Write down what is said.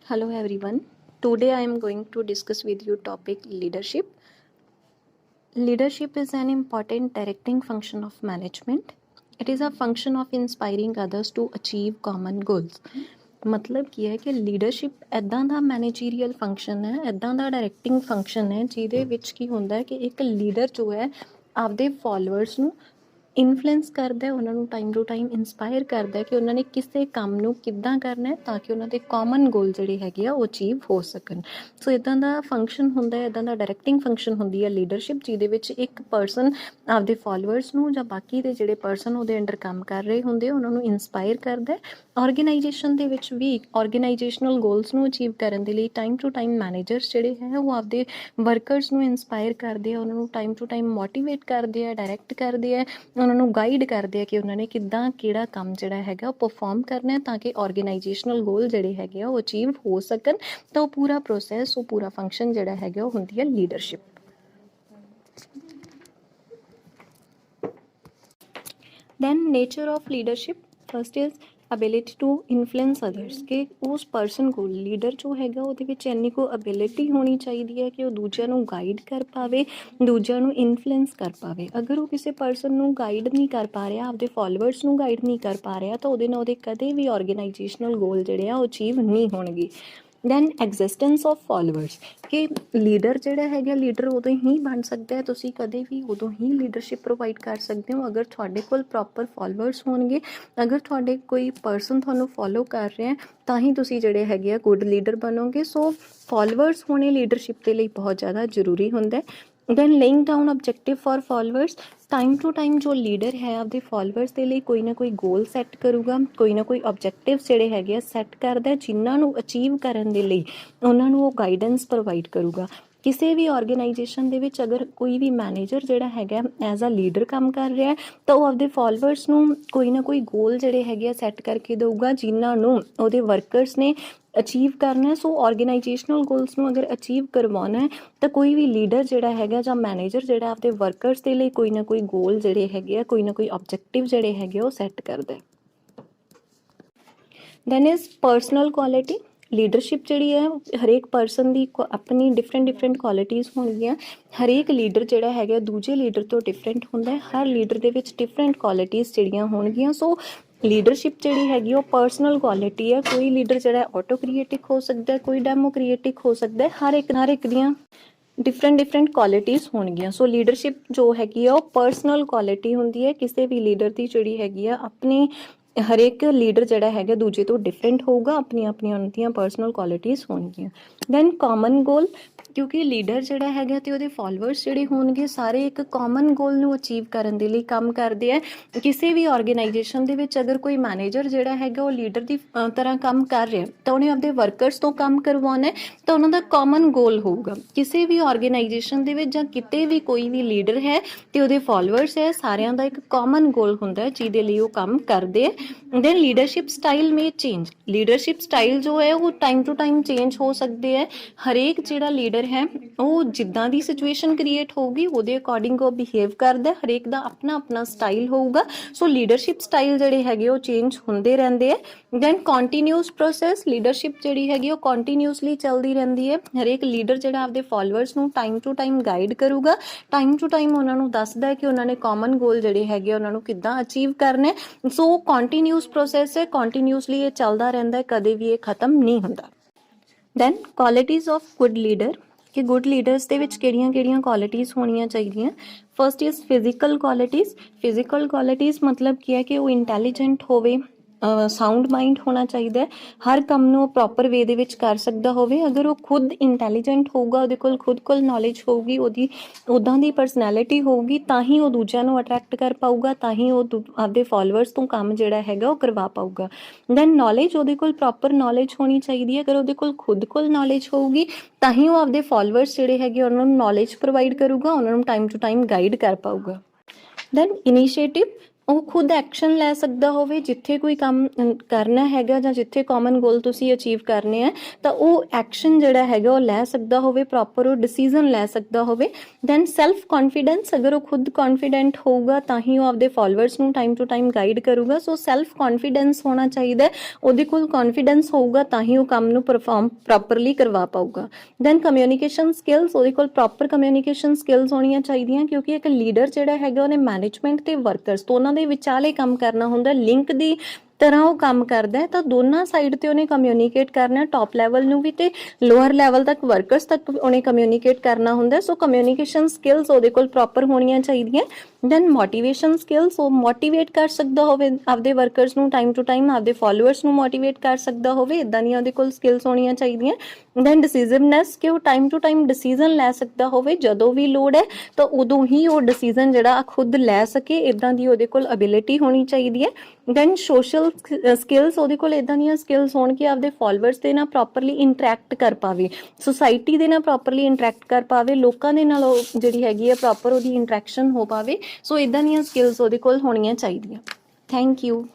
Hello everyone. Today I am going to discuss with you topic leadership. Leadership is an important directing function of management. It is a function of inspiring others to achieve common goals. मतलब ਕੀ ਹੈ ਕਿ leadership ਇੱਦਾਂ ਦਾ ਮੈਨੇਜੀਰੀਅਲ function ਹੈ, ਇੱਦਾਂ ਦਾ directing function ਹੈ ਜਿਹਦੇ ਵਿੱਚ ਕੀ ਹੁੰਦਾ ਹੈ ਕਿ ਇੱਕ ਲੀਡਰ ਜੋ ਹੈ ਆਪਦੇ ਫੋਲੋਅਰਸ ਨੂੰ ਇਨਫਲੂਐਂਸ ਕਰਦਾ, ਉਹਨਾਂ ਨੂੰ ਟਾਈਮ ਟੂ ਟਾਈਮ ਇੰਸਪਾਇਰ ਕਰਦਾ ਕਿ ਉਹਨਾਂ ਨੇ ਕਿਸੇ ਕੰਮ ਨੂੰ ਕਿੱਦਾਂ ਕਰਨਾ ਤਾਂ ਕਿ ਉਹਨਾਂ ਦੇ ਕਾਮਨ ਗੋਲ ਜਿਹੜੇ ਹੈਗੇ ਆ ਉਹ ਅਚੀਵ ਹੋ ਸਕਣ। ਸੋ ਇੱਦਾਂ ਦਾ ਫੰਕਸ਼ਨ ਹੁੰਦਾ, ਇੱਦਾਂ ਦਾ ਡਾਇਰੈਕਟਿੰਗ ਫੰਕਸ਼ਨ ਹੁੰਦੀ ਹੈ ਲੀਡਰਸ਼ਿਪ, ਜਿਹਦੇ ਵਿੱਚ ਇੱਕ ਪਰਸਨ ਆਪਦੇ ਫੋਲੋਅਰਸ ਨੂੰ ਜਾਂ ਬਾਕੀ ਦੇ ਜਿਹੜੇ ਪਰਸਨ ਉਹਦੇ ਅੰਡਰ ਕੰਮ ਕਰ ਰਹੇ ਹੁੰਦੇ ਉਹਨਾਂ ਨੂੰ ਇੰਸਪਾਇਰ ਕਰਦਾ। ਆਰਗੇਨਾਈਜੇਸ਼ਨ ਦੇ ਵਿੱਚ ਵੀ ਆਰਗੇਨਾਈਜੇਸ਼ਨਲ ਗੋਲਸ ਨੂੰ ਅਚੀਵ ਕਰਨ ਦੇ ਲਈ ਟਾਈਮ ਟੂ ਟਾਈਮ ਮੈਨੇਜਰਸ ਜਿਹੜੇ ਹੈ ਉਹ ਆਪਦੇ ਵਰਕਰਸ ਨੂੰ ਇੰਸਪਾਇਰ ਕਰਦੇ ਆ, ਉਹਨਾਂ ਨੂੰ ਟਾਈਮ ਟੂ ਟਾਈਮ ਮੋਟੀਵੇਟ ਕਰਦੇ ਆ, ਡਾਇਰੈਕਟ ਕਰਦੇ ਆ, ਉਹਨਾਂ ਨੂੰ ਗਾਈਡ ਕਰਦੇ ਆ ਕਿ ਉਹਨਾਂ ਨੇ ਕਿੱਦਾਂ ਕਿਹੜਾ ਕੰਮ ਜਿਹੜਾ ਹੈਗਾ ਉਹ ਪਰਫੋਰਮ ਕਰਨਾ ਤਾਂ ਕਿ ਆਰਗੇਨਾਈਜੇਸ਼ਨਲ ਗੋਲ ਜਿਹੜੇ ਹੈਗੇ ਆ ਉਹ ਅਚੀਵ ਹੋ ਸਕਣ। ਤਾਂ ਉਹ ਪੂਰਾ ਪ੍ਰੋਸੈਸ, ਉਹ ਪੂਰਾ ਫੰਕਸ਼ਨ ਜਿਹੜਾ ਹੈਗਾ ਉਹ ਹੁੰਦੀ ਹੈ leadership. Then nature of leadership, first is ability to influence others, ਕਿ ਉਸ ਪਰਸਨ ਕੋਲ ਲੀਡਰ ਜੋ ਹੈਗਾ ਉਹਦੇ ਵਿੱਚ ਇੰਨੀ ਕੁ ਅਬਿਲਿਟੀ ਹੋਣੀ ਚਾਹੀਦੀ ਹੈ ਕਿ ਉਹ ਦੂਜਿਆਂ ਨੂੰ ਗਾਈਡ ਕਰ ਪਾਵੇ, ਦੂਜਿਆਂ ਨੂੰ ਇਨਫਲੂਐਂਸ ਕਰ ਪਾਵੇ। ਅਗਰ ਉਹ ਕਿਸੇ ਪਰਸਨ ਨੂੰ ਗਾਈਡ ਨਹੀਂ ਕਰ ਪਾ ਰਿਹਾ, ਆਪਦੇ ਫੋਲੋਅਰਸ ਨੂੰ ਗਾਈਡ ਨਹੀਂ ਕਰ ਪਾ ਰਿਹਾ, ਤਾਂ ਉਹਦੇ ਨਾਲ ਉਹਦੇ ਕਦੇ ਵੀ ਆਰਗੇਨਾਈਜੇਸ਼ਨਲ ਗੋਲ ਜਿਹੜੇ ਆ ਉਹ ਅਚੀਵ ਨਹੀਂ ਹੋਣਗੇ। ਦੈਨ ਐਗਜ਼ਿਸਟੈਂਸ ਆਫ ਫੋਲੋਅਰਸ, ਕਿ ਲੀਡਰ ਜਿਹੜਾ ਹੈਗਾ, ਲੀਡਰ ਉਦੋਂ ਹੀ ਬਣ ਸਕਦਾ ਹੈ, ਤੁਸੀਂ ਕਦੇ ਵੀ ਉਦੋਂ ਹੀ ਲੀਡਰਸ਼ਿਪ ਪ੍ਰੋਵਾਈਡ ਕਰ ਸਕਦੇ ਹੋ ਅਗਰ ਤੁਹਾਡੇ ਕੋਲ ਪ੍ਰੋਪਰ ਫੋਲੋਅਰਸ ਹੋਣਗੇ। ਅਗਰ ਤੁਹਾਡੇ ਕੋਈ ਪਰਸਨ ਤੁਹਾਨੂੰ ਫੋਲੋ ਕਰ ਰਿਹਾ ਤਾਂ ਹੀ ਤੁਸੀਂ ਜਿਹੜੇ ਹੈਗੇ ਆ ਗੁੱਡ ਲੀਡਰ ਬਣੋਗੇ। ਸੋ ਫੋਲੋਅਰਸ ਹੋਣੇ ਲੀਡਰਸ਼ਿਪ ਦੇ ਲਈ ਬਹੁਤ ਜ਼ਿਆਦਾ ਜ਼ਰੂਰੀ ਹੁੰਦਾ ਹੈ। Then laying down objective for followers, time to time ਜੋ ਲੀਡਰ ਹੈ ਆਪਦੇ ਫੋਲੋਅਰਸ ਦੇ ਲਈ ਕੋਈ ਨਾ ਕੋਈ ਗੋਲ ਸੈੱਟ ਕਰੂਗਾ, ਕੋਈ ਨਾ ਕੋਈ ਆਬਜੈਕਟਿਵਸ ਜਿਹੜੇ ਹੈਗੇ ਆ ਸੈੱਟ ਕਰਦਾ, ਜਿਨ੍ਹਾਂ ਨੂੰ ਅਚੀਵ ਕਰਨ ਦੇ ਲਈ ਉਹਨਾਂ ਨੂੰ ਉਹ ਗਾਈਡੈਂਸ ਪ੍ਰੋਵਾਈਡ ਕਰੂਗਾ। ਕਿਸੇ ਵੀ ਆਰਗੇਨਾਈਜੇਸ਼ਨ ਦੇ ਵਿੱਚ ਅਗਰ ਕੋਈ ਵੀ ਮੈਨੇਜਰ ਜਿਹੜਾ ਹੈਗਾ ਐਜ਼ ਅ ਲੀਡਰ ਕੰਮ ਕਰ ਰਿਹਾ ਤਾਂ ਉਹ ਆਪਦੇ ਫੋਲੋਅਰਸ ਨੂੰ ਕੋਈ ਨਾ ਕੋਈ ਗੋਲ ਜਿਹੜੇ ਹੈਗੇ ਆ ਸੈੱਟ ਕਰਕੇ ਦੇਊਗਾ, ਜਿਨ੍ਹਾਂ ਨੂੰ ਉਹਦੇ ਵਰਕਰਸ ਨੇ ਅਚੀਵ ਕਰਨਾ। ਸੋ ਆਰਗੇਨਾਈਜੇਸ਼ਨਲ ਗੋਲਸ ਨੂੰ ਅਗਰ ਅਚੀਵ ਕਰਵਾਉਣਾ ਹੈ ਤਾਂ ਕੋਈ ਵੀ ਲੀਡਰ ਜਿਹੜਾ ਹੈਗਾ ਜਾਂ ਮੈਨੇਜਰ ਜਿਹੜਾ ਆਪਦੇ ਵਰਕਰਸ ਦੇ ਲਈ ਕੋਈ ਨਾ ਕੋਈ ਗੋਲ ਜਿਹੜੇ ਹੈਗੇ ਆ, ਕੋਈ ਨਾ ਕੋਈ ਆਬਜੈਕਟਿਵ ਜਿਹੜੇ ਹੈਗੇ ਉਹ ਸੈੱਟ ਕਰਦਾ। Then is personal quality. Leadership ਜਿਹੜੀ ਹੈ ਹਰੇਕ ਪਰਸਨ ਦੀ ਆਪਣੀ ਡਿਫਰੈਂਟ ਕੁਆਲਿਟੀਜ਼ ਹੋਣਗੀਆਂ। ਹਰੇਕ ਲੀਡਰ ਜਿਹੜਾ ਹੈਗਾ ਦੂਜੇ ਲੀਡਰ ਤੋਂ ਡਿਫਰੈਂਟ ਹੁੰਦਾ ਹੈ। ਹਰ ਲੀਡਰ ਦੇ ਵਿੱਚ ਡਿਫਰੈਂਟ ਕੁਆਲਿਟੀਜ਼ ਜਿਹੜੀਆਂ ਹੋਣਗੀਆਂ। ਸੋ ਲੀਡਰਸ਼ਿਪ ਜਿਹੜੀ ਹੈਗੀ ਉਹ ਪਰਸਨਲ ਕੁਆਲਿਟੀ ਹੈ। ਕੋਈ ਲੀਡਰ ਜਿਹੜਾ ਆਟੋ ਕ੍ਰੀਏਟਿਕ ਹੋ ਸਕਦਾ, ਕੋਈ ਡੈਮੋਕ੍ਰੀਏਟਿਕ ਹੋ ਸਕਦਾ। ਹਰ ਇੱਕ ਦੀਆਂ ਡਿਫਰੈਂਟ ਕੁਆਲਿਟੀਜ਼ ਹੋਣਗੀਆਂ। ਸੋ ਲੀਡਰਸ਼ਿਪ ਜੋ ਹੈਗੀ ਆ ਉਹ ਪਰਸਨਲ ਕੁਆਲਿਟੀ ਹੁੰਦੀ ਹੈ। ਕਿਸੇ ਵੀ ਲੀਡਰ ਦੀ ਜਿਹੜੀ ਹੈਗੀ ਆ ਆਪਣੀ, ਹਰੇਕ ਲੀਡਰ ਜਿਹੜਾ ਹੈਗਾ ਦੂਜੇ ਤੋਂ ਡਿਫਰੈਂਟ ਹੋਊਗਾ, ਆਪਣੀਆਂ ਉਹਨਾਂ ਦੀਆਂ ਪਰਸਨਲ ਕੁਆਲਿਟੀਜ਼ ਹੋਣਗੀਆਂ। ਦੈਨ ਕਾਮਨ ਗੋਲ, ਕਿਉਂਕਿ ਲੀਡਰ ਜਿਹੜਾ ਹੈਗਾ ਅਤੇ ਉਹਦੇ ਫੋਲੋਅਰਸ ਜਿਹੜੇ ਹੋਣਗੇ ਸਾਰੇ ਇੱਕ ਕਾਮਨ ਗੋਲ ਨੂੰ ਅਚੀਵ ਕਰਨ ਦੇ ਲਈ ਕੰਮ ਕਰਦੇ ਹੈ। ਕਿਸੇ ਵੀ ਆਰਗੇਨਾਈਜੇਸ਼ਨ ਦੇ ਵਿੱਚ ਅਗਰ ਕੋਈ ਮੈਨੇਜਰ ਜਿਹੜਾ ਹੈਗਾ ਉਹ ਲੀਡਰ ਦੀ ਤਰ੍ਹਾਂ ਕੰਮ ਕਰ ਰਿਹਾ ਤਾਂ ਉਹਨੇ ਆਪਦੇ ਵਰਕਰਸ ਤੋਂ ਕੰਮ ਕਰਵਾਉਣਾ ਤਾਂ ਉਹਨਾਂ ਦਾ ਕਾਮਨ ਗੋਲ ਹੋਊਗਾ। ਕਿਸੇ ਵੀ ਆਰਗੇਨਾਈਜੇਸ਼ਨ ਦੇ ਵਿੱਚ ਜਾਂ ਕਿਤੇ ਵੀ ਕੋਈ ਵੀ ਲੀਡਰ ਹੈ ਅਤੇ ਉਹਦੇ ਫੋਲੋਅਰਸ ਹੈ, ਸਾਰਿਆਂ ਦਾ ਇੱਕ ਕਾਮਨ ਗੋਲ ਹੁੰਦਾ ਜਿਹਦੇ ਲਈ ਉਹ ਕੰਮ ਕਰਦੇ ਹੈ। ਦੈਨ ਲੀਡਰਸ਼ਿਪ ਸਟਾਈਲ ਮੇ ਚੇਂਜ। ਲੀਡਰਸ਼ਿਪ ਸਟਾਈਲ ਜੋ ਹੈ ਉਹ ਟਾਈਮ ਟੂ ਟਾਈਮ ਚੇਂਜ ਹੋ ਸਕਦੇ ਹੈ। ਹਰੇਕ ਜਿਹੜਾ ਲੀਡਰ ਹੈ ਉਹ ਜਿੱਦਾਂ ਦੀ ਸਿਚੁਏਸ਼ਨ ਕ੍ਰੀਏਟ ਹੋਊਗੀ ਉਹਦੇ ਅਕੋਰਡਿੰਗ ਉਹ ਬਿਹੇਵ ਕਰਦਾ। ਹਰੇਕ ਦਾ ਆਪਣਾ ਸਟਾਈਲ ਹੋਊਗਾ। ਸੋ ਲੀਡਰਸ਼ਿਪ ਸਟਾਈਲ ਜਿਹੜੇ ਹੈਗੇ ਉਹ ਚੇਂਜ ਹੁੰਦੇ ਰਹਿੰਦੇ ਹੈ। Then continuous process. ਲੀਡਰਸ਼ਿਪ ਜਿਹੜੀ ਹੈਗੀ ਉਹ ਕੰਟੀਨਿਊਸਲੀ ਚੱਲਦੀ ਰਹਿੰਦੀ ਹੈ। ਹਰੇਕ ਲੀਡਰ ਜਿਹੜਾ ਆਪਦੇ ਫੋਲੋਅਰਸ ਨੂੰ ਟਾਈਮ ਟੂ ਟਾਈਮ ਗਾਈਡ ਕਰੂਗਾ, ਟਾਈਮ ਟੂ ਟਾਈਮ ਉਹਨਾਂ ਨੂੰ ਦੱਸਦਾ ਕਿ ਉਹਨਾਂ ਨੇ ਕਾਮਨ ਗੋਲ ਜਿਹੜੇ ਹੈਗੇ ਉਹਨਾਂ ਨੂੰ ਕਿੱਦਾਂ ਅਚੀਵ ਕਰਨੇ। ਸੋ ਕੰਟੀਨਿਊਸ ਪ੍ਰੋਸੈਸ ਹੈ, ਕੰਟੀਨਿਊਸਲੀ ਇਹ ਚੱਲਦਾ ਰਹਿੰਦਾ, ਕਦੇ ਵੀ ਇਹ ਖਤਮ ਨਹੀਂ ਹੁੰਦਾ। Then qualities of good leader, ਕਿ ਗੁੱਡ ਲੀਡਰਸ ਦੇ ਵਿੱਚ ਕਿਹੜੀਆਂ ਕੁਆਲਿਟੀਜ਼ ਹੋਣੀਆਂ ਚਾਹੀਦੀਆਂ। First is physical qualities. Physical qualities ਮਤਲਬ ਕੀ ਹੈ ਕਿ ਉਹ ਇੰਟੈਲੀਜੈਂਟ ਹੋਵੇ, ਸਾਊਂਡ ਮਾਈਂਡ ਹੋਣਾ ਚਾਹੀਦਾ ਹੈ। ਹਰ ਕੰਮ ਨੂੰ ਉਹ ਪ੍ਰੋਪਰ ਵੇ ਦੇ ਵਿੱਚ ਕਰ ਸਕਦਾ ਹੋਵੇ। ਅਗਰ ਉਹ ਖੁਦ ਇੰਟੈਲੀਜੈਂਟ ਹੋਊਗਾ, ਉਹਦੇ ਕੋਲ ਨੌਲੇਜ ਹੋਊਗੀ, ਉਹਦੀ ਉੱਦਾਂ ਦੀ ਪਰਸਨੈਲਿਟੀ ਹੋਊਗੀ, ਤਾਂ ਹੀ ਉਹ ਦੂਜਿਆਂ ਨੂੰ ਅਟਰੈਕਟ ਕਰ ਪਾਊਗਾ, ਤਾਂ ਹੀ ਉਹ ਆਪਦੇ ਫੋਲੋਅਰਸ ਤੋਂ ਕੰਮ ਜਿਹੜਾ ਹੈਗਾ ਉਹ ਕਰਵਾ ਪਾਊਗਾ। ਦੈਨ ਨੌਲੇਜ, ਉਹਦੇ ਕੋਲ ਪ੍ਰੋਪਰ ਨੌਲੇਜ ਹੋਣੀ ਚਾਹੀਦੀ ਹੈ। ਅਗਰ ਉਹਦੇ ਕੋਲ ਨੌਲੇਜ ਹੋਊਗੀ ਤਾਂ ਹੀ ਉਹ ਆਪਦੇ ਫੋਲੋਅਰਸ ਜਿਹੜੇ ਹੈਗੇ ਉਹਨਾਂ ਨੂੰ ਨੌਲੇਜ ਪ੍ਰੋਵਾਈਡ ਕਰੂਗਾ, ਉਹਨਾਂ ਨੂੰ ਟਾਈਮ ਟੂ ਟਾਈਮ ਗਾਈਡ ਕਰ ਪਾਊਗਾ। ਦੈਨ ਇਨੀਸ਼ੀਏਟਿਵ, ਉਹ ਖੁਦ ਐਕਸ਼ਨ ਲੈ ਸਕਦਾ ਹੋਵੇ, ਜਿੱਥੇ ਕੋਈ ਕੰਮ ਕਰਨਾ ਹੈਗਾ ਜਾਂ ਜਿੱਥੇ ਕਾਮਨ ਗੋਲ ਤੁਸੀਂ ਅਚੀਵ ਕਰਨੇ ਆ ਤਾਂ ਉਹ ਐਕਸ਼ਨ ਜਿਹੜਾ ਹੈਗਾ ਉਹ ਲੈ ਸਕਦਾ ਹੋਵੇ, ਪ੍ਰੋਪਰ ਉਹ ਡਿਸੀਜ਼ਨ ਲੈ ਸਕਦਾ ਹੋਵੇ। ਦੈਨ ਸੈਲਫ ਕੌਨਫੀਡੈਂਸ, ਅਗਰ ਉਹ ਖੁਦ ਕੌਨਫੀਡੈਂਟ ਹੋਊਗਾ ਤਾਂ ਹੀ ਉਹ ਆਪਦੇ ਫੋਲੋਅਰਸ ਨੂੰ ਟਾਈਮ ਟੂ ਟਾਈਮ ਗਾਈਡ ਕਰੂਗਾ। ਸੋ ਸੈਲਫ ਕੌਨਫੀਡੈਂਸ ਹੋਣਾ ਚਾਹੀਦਾ, ਉਹਦੇ ਕੋਲ ਕੌਨਫੀਡੈਂਸ ਹੋਊਗਾ ਤਾਂ ਹੀ ਉਹ ਕੰਮ ਨੂੰ ਪਰਫਾਰਮ ਪ੍ਰੋਪਰਲੀ ਕਰਵਾ ਪਾਊਗਾ। ਦੈਨ ਕਮਿਊਨੀਕੇਸ਼ਨ ਸਕਿੱਲਸ, ਉਹਦੇ ਕੋਲ ਪ੍ਰੋਪਰ ਕਮਿਊਨੀਕੇਸ਼ਨ ਸਕਿੱਲਸ ਹੋਣੀਆਂ ਚਾਹੀਦੀਆਂ, ਕਿਉਂਕਿ ਇੱਕ ਲੀਡਰ ਜਿਹੜਾ ਹੈਗਾ ਉਹਨੇ ਮੈਨੇਜਮੈਂਟ ਤੇ ਵਰਕਰਸ ਦੋਨਾਂ ਦੇ ਵਿਚਾਲੇ ਕੰਮ ਕਰਨਾ ਹੁੰਦਾ, ਲਿੰਕ ਦੀ ਤਰ੍ਹਾਂ ਉਹ ਕੰਮ ਕਰਦਾ ਹੈ। ਤਾਂ ਦੋਨਾਂ ਸਾਈਡ ਤੇ ਉਹਨੇ ਕਮਿਊਨੀਕੇਟ ਕਰਨਾ, ਟੌਪ ਲੈਵਲ ਨੂੰ ਵੀ ਤੇ ਲੋਅਰ ਲੈਵਲ ਤੱਕ ਵਰਕਰਸ ਤੱਕ ਉਹਨੇ ਕਮਿਊਨੀਕੇਟ ਕਰਨਾ ਹੁੰਦਾ। ਸੋ ਕਮਿਊਨੀਕੇਸ਼ਨ ਸਕਿੱਲਸ ਉਹਦੇ ਕੋਲ ਪ੍ਰੋਪਰ ਹੋਣੀਆਂ ਚਾਹੀਦੀਆਂ। ਦੈਨ ਮੋਟੀਵੇਸ਼ਨ ਸਕਿੱਲਸ, ਉਹ ਮੋਟੀਵੇਟ ਕਰ ਸਕਦਾ ਹੋਵੇ ਆਪਦੇ ਵਰਕਰਸ ਨੂੰ ਟਾਈਮ ਟੂ ਟਾਈਮ, ਆਪਦੇ ਫੋਲੋਅਰਸ ਨੂੰ ਮੋਟੀਵੇਟ ਕਰ ਸਕਦਾ ਹੋਵੇ, ਇੱਦਾਂ ਦੀਆਂ ਉਹਦੇ ਕੋਲ ਸਕਿੱਲਸ ਹੋਣੀਆਂ ਚਾਹੀਦੀਆਂ। ਦੈਨ ਡਿਸੀਜ਼ਨਨੈਸ, ਕਿ ਉਹ ਟਾਈਮ ਟੂ ਟਾਈਮ ਡਿਸੀਜ਼ਨ ਲੈ ਸਕਦਾ ਹੋਵੇ, ਜਦੋਂ ਵੀ ਲੋੜ ਹੈ ਤਾਂ ਉਦੋਂ ਹੀ ਉਹ ਡਿਸੀਜ਼ਨ ਜਿਹੜਾ ਖੁਦ ਲੈ ਸਕੇ, ਇੱਦਾਂ ਦੀ ਉਹਦੇ ਕੋਲ ਅਬਿਲਿਟੀ ਹੋਣੀ ਚਾਹੀਦੀ ਹੈ। ਦੈਨ ਸੋਸ਼ਲ ਸਕਿੱਲਸ, ਉਹਦੇ ਕੋਲ ਇੱਦਾਂ ਦੀਆਂ ਸਕਿੱਲਸ ਹੋਣ ਕਿ ਆਪਦੇ ਫੋਲੋਅਰਸ ਦੇ ਨਾਲ ਪ੍ਰੋਪਰਲੀ ਇੰਟਰੈਕਟ ਕਰ ਪਾਵੇ, ਸੁਸਾਇਟੀ ਦੇ ਨਾਲ ਪ੍ਰੋਪਰਲੀ ਇੰਟਰੈਕਟ ਕਰ ਪਾਵੇ, ਲੋਕਾਂ ਦੇ ਨਾਲ ਉਹ ਜਿਹੜੀ ਹੈਗੀ ਹੈ ਪ੍ਰੋਪਰ ਉਹਦੀ ਇੰਟਰੈਕਸ਼ਨ ਹੋ ਪਾਵੇ। ਸੋ ਇੱਦਾਂ ਦੀਆਂ ਸਕਿੱਲਸ ਉਹਦੇ ਕੋਲ ਹੋਣੀਆਂ ਚਾਹੀਦੀਆਂ। Thank you.